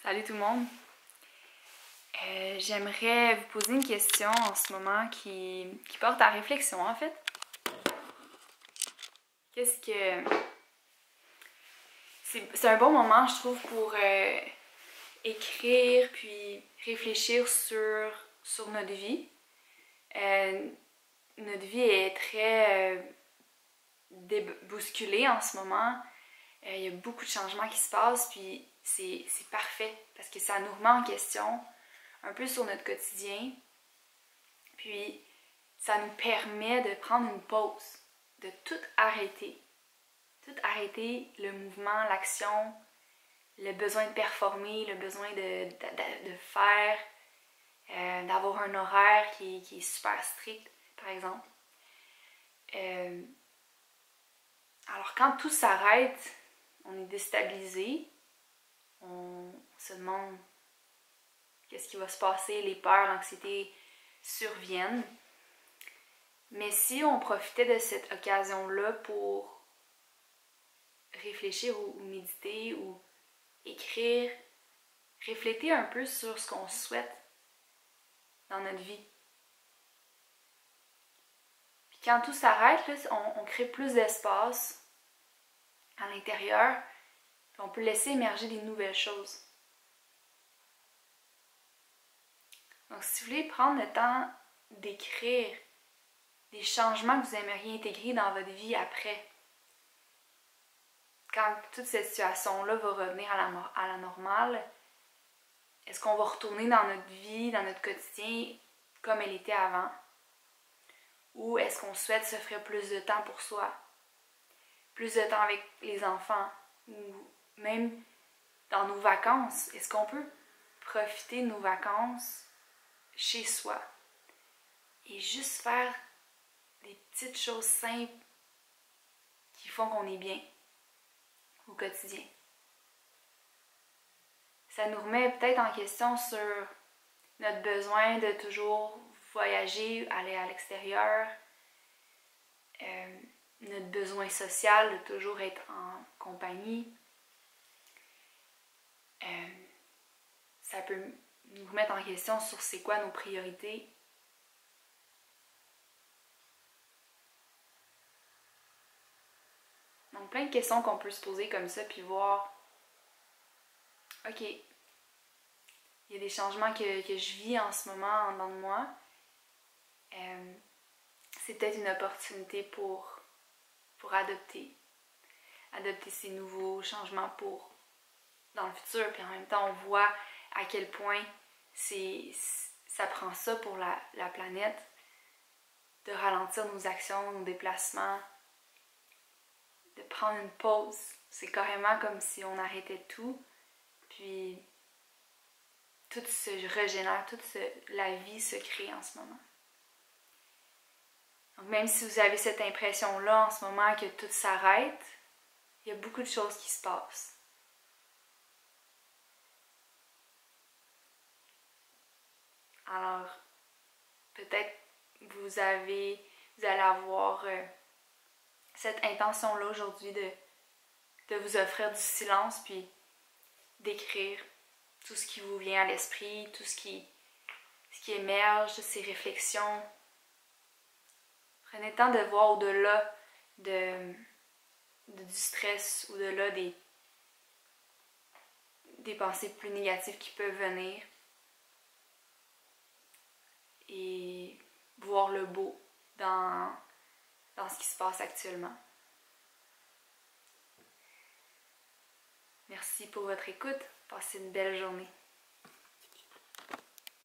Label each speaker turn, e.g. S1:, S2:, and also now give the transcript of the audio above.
S1: Salut tout le monde! J'aimerais vous poser une question en ce moment qui porte à réflexion en fait. Qu'est-ce que... C'est un bon moment je trouve pour écrire puis réfléchir sur notre vie. Notre vie est très bousculée en ce moment. Il y a beaucoup de changements qui se passent puis c'est parfait parce que ça nous remet en question un peu sur notre quotidien. Puis ça nous permet de prendre une pause, de tout arrêter. Tout arrêter, le mouvement, l'action, le besoin de performer, le besoin de faire, d'avoir un horaire qui est super strict, par exemple. Alors quand tout s'arrête, on est déstabilisé, on se demande qu'est-ce qui va se passer, les peurs, l'anxiété surviennent. Mais si on profitait de cette occasion-là pour réfléchir ou méditer ou écrire, refléter un peu sur ce qu'on souhaite dans notre vie. Puis quand tout s'arrête, là, on crée plus d'espace à l'intérieur, puis on peut laisser émerger des nouvelles choses. Donc si vous voulez prendre le temps d'écrire des changements que vous aimeriez intégrer dans votre vie après, quand toute cette situation-là va revenir à la normale, est-ce qu'on va retourner dans notre vie, dans notre quotidien comme elle était avant? Ou est-ce qu'on souhaite s'offrir plus de temps pour soi? Plus de temps avec les enfants? Ou même dans nos vacances? Est-ce qu'on peut profiter de nos vacances chez soi? Et juste faire des petites choses simples qui font qu'on est bien au quotidien. Ça nous remet peut-être en question sur notre besoin de toujours voyager, aller à l'extérieur, notre besoin social de toujours être en compagnie. Ça peut nous remettre en question sur c'est quoi nos priorités. Donc plein de questions qu'on peut se poser comme ça puis voir, ok, il y a des changements que je vis en ce moment en dedans de moi. C'est peut-être une opportunité pour adopter ces nouveaux changements pour dans le futur. Puis en même temps, on voit à quel point ça prend ça pour la planète, de ralentir nos actions, nos déplacements, de prendre une pause. C'est carrément comme si on arrêtait tout, puis tout se régénère, la vie se crée en ce moment. Donc même si vous avez cette impression-là en ce moment que tout s'arrête, il y a beaucoup de choses qui se passent. Alors, peut-être vous allez avoir cette intention-là aujourd'hui de vous offrir du silence puis d'écrire tout ce qui vous vient à l'esprit, tout ce qui émerge, ces réflexions. Prenez le temps de voir au-delà du stress, au-delà des pensées plus négatives qui peuvent venir. Et voir le beau dans ce qui se passe actuellement. Merci pour votre écoute. Passez une belle journée.